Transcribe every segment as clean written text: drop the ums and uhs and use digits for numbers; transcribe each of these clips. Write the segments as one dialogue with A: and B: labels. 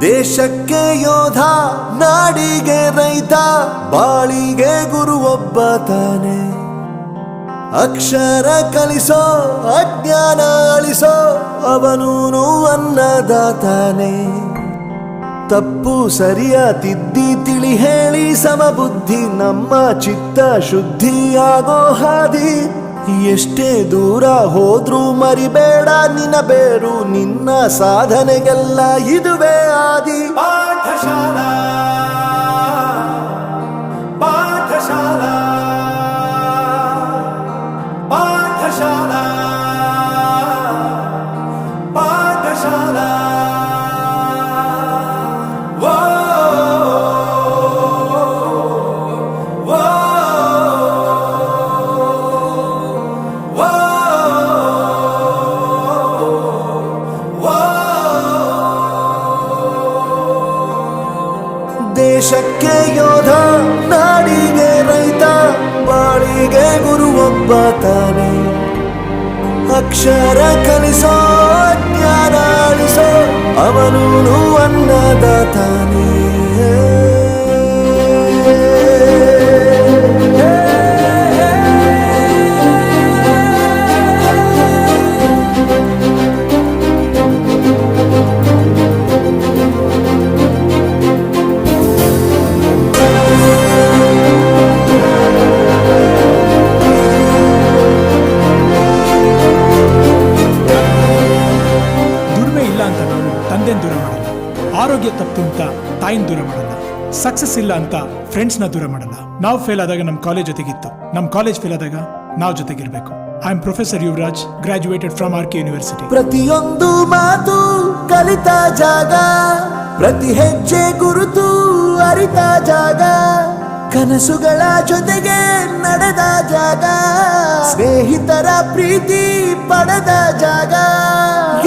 A: ದೇಶಕ್ಕೆ ಯೋಧ, ನಾಡಿಗೆ ರೈತ, ಬಾಳಿಗೆ ಗುರು ಒಬ್ಬ ತಾನೆ. ಅಕ್ಷರ ಕಲಿಸೋ, ಅಜ್ಞಾನ ಅಳಿಸೋ, ಅವನೂನು ಅನ್ನದಾತಾನೆ. ತಪ್ಪು ಸರಿಯ ತಿದ್ದಿ ತಿಳಿ ಹೇಳಿ ಸಮಬುದ್ಧಿ ನಮ್ಮ ಚಿತ್ತ ಶುದ್ಧಿಯಾಗೋ ಹಾದಿ. ಎಷ್ಟೇ ದೂರ ಹೋದ್ರೂ ಮರಿಬೇಡ ನಿನ್ನ ಬೇರು, ನಿನ್ನ ಸಾಧನೆಗೆಲ್ಲ ಇದುವೇ ಆದಿ. ಪಾಠಶಾಲಾ ಪಾಠಶಾಲಾ ಪಾಠಶಾಲಾ ಪಾಠಶಾಲಾ. ದೇಶಕ್ಕೆ ಯೋಧ, ನಾಡಿಗೆ ರೈತ, ಬಾಳಿಗೆ ಗುರು ಒಬ್ಬ ತಾನೆ. ಅಕ್ಷರ ಕಲಿಸೋ, ಜ್ಞಾನ ಅಳಿಸೋ, ಅವನೂನು ಅನ್ನದಾತಾನೆ.
B: ದೂರ ಮಾಡಲ್ಲ, ಆರೋಗ್ಯ ತಪ್ಪು ಅಂತ ತಾಯಿನ ದೂರ ಮಾಡಲ್ಲ, ಸಕ್ಸಸ್ ಇಲ್ಲ ಅಂತ ಫ್ರೆಂಡ್ಸ್ ನ ದೂರ ಮಾಡಲ್ಲ. ನಾವು ಫೇಲ್ ಆದಾಗ ನಮ್ಮ ಕಾಲೇಜ್ ಜೊತೆಗಿತ್ತು, ನಮ್ಮ ಕಾಲೇಜ್ ಫೇಲ್ ಆದಾಗ ನಾವು ಜೊತೆಗಿರ್ಬೇಕು. I am professor Yuvaraj, graduated from R K university.
A: ಪ್ರತಿಯೊಂದು ಮಾತು ಕಲಿತ ಜಾಗ, ಪ್ರತಿ ಹೆಜ್ಜೆ ಗುರುತು ಅರಿತ ಜಾಗ, ಕನಸುಗಳ ಜೊತೆಗೆ ನಡೆದ ಜಾಗ, ಸ್ನೇಹಿತರ ಪ್ರೀತಿ ಪಡೆದ ಜಾಗ.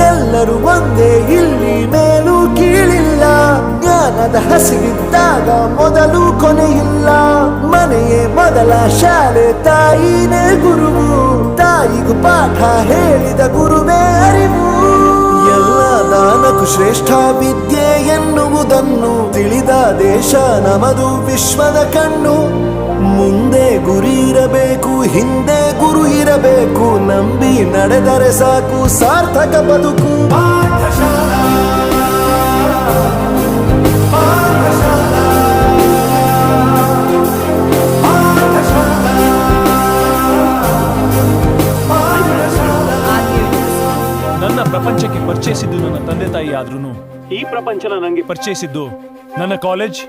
A: ಎಲ್ಲರೂ ಒಂದೇ, ಇಲ್ಲಿ ಮೇಲೂ ಕೀಳಿಲ್ಲ, ಜ್ಞಾನದ ಹಸಿವಿದ್ದಾಗ ಮೊದಲು ಕೊನೆಯಿಲ್ಲ. ಮನೆಯೇ ಮೊದಲ ಶಾಲೆ, ತಾಯಿನೇ ಗುರುವು, ತಾಯಿಗೂ ಪಾಠ ಹೇಳಿದ ಗುರುವೇ ಅರಿವು. ಎಲ್ಲ ದಾನಕ್ಕೂ ಶ್ರೇಷ್ಠ ವಿದ್ಯೆ ಎನ್ನುವುದನ್ನು ತಿಳಿದ ದೇಶ ನಮದು, ವಿಶ್ವದ ಕಣ್ಣು. ಮುಂದೆ ಗುರಿ ಇರಬೇಕು, ಹಿಂದೆ ಗುರು ಇರಬೇಕು, ನಂಬಿ ನಡೆದರೆ ಸಾಕು ಸಾರ್ಥಕ ಬದುಕು. ಪಾಠಶಾಲಾ ಪಾಠಶಾಲಾ
B: ನನ್ನ ಪ್ರಪಂಚಕ್ಕೆ ಪರಿಚಯಿಸಿದ್ದು ನನ್ನ ತಂದೆ ತಾಯಿ ಆದ್ರೂ ಈ ಪ್ರಪಂಚನ ನನಗೆ ಪರಿಚಯಿಸಿದ್ದು ನನ್ನ ಕಾಲೇಜ್,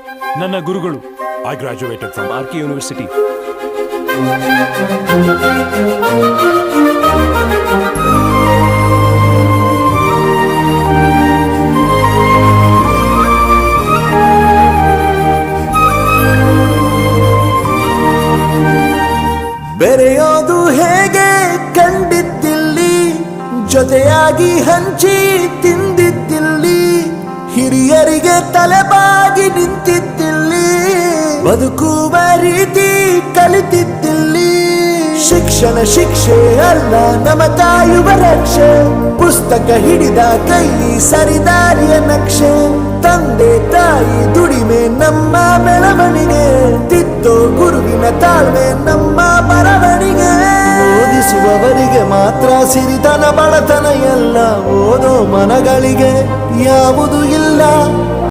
B: ನನ್ನ ಗುರುಗಳು.
C: I graduated from
B: RK University.
A: ಬೆರೆಯೋದು ಹೇಗೆ ಕಂಡಿದ್ದಿಲ್ಲಿ, ಜೊತೆಯಾಗಿ ಹಂಚಿ ತಿಂದಿದ್ದಿಲ್ಲಿ, ಹಿರಿಯರಿಗೆ ತಲೆಬಾಗಿ ನಿಂತಿದ್ದಿಲ್ಲಿ, ಬದುಕುವ ರೀತಿ ಕಲಿತಿದ್ದಿಲ್ಲಿ. ಶಿಕ್ಷಣ ಶಿಕ್ಷೆ ಅಲ್ಲ, ನಮ ಕಾಯುವ ರಕ್ಷೆ, ಪುಸ್ತಕ ಹಿಡಿದ ಕೈ ಸರಿದಾರಿಯ ನಕ್ಷೆ. ತಂದೆ ತಾಯಿ ದುಡಿಮೆ ನಮ್ಮ ಬೆಳವಣಿಗೆ, ತಿದ್ದೋ ಗುರುವಿನ ತಾಳ್ಮೆ ನಮ್ಮ ಬರವಣಿಗೆ. ಓದಿಸುವವರಿಗೆ ಮಾತ್ರ ಸಿರಿತನ ಬಡತನ ಎಲ್ಲ, ಓದೋ ಮನಗಳಿಗೆ ಯಾವುದು ಇಲ್ಲ.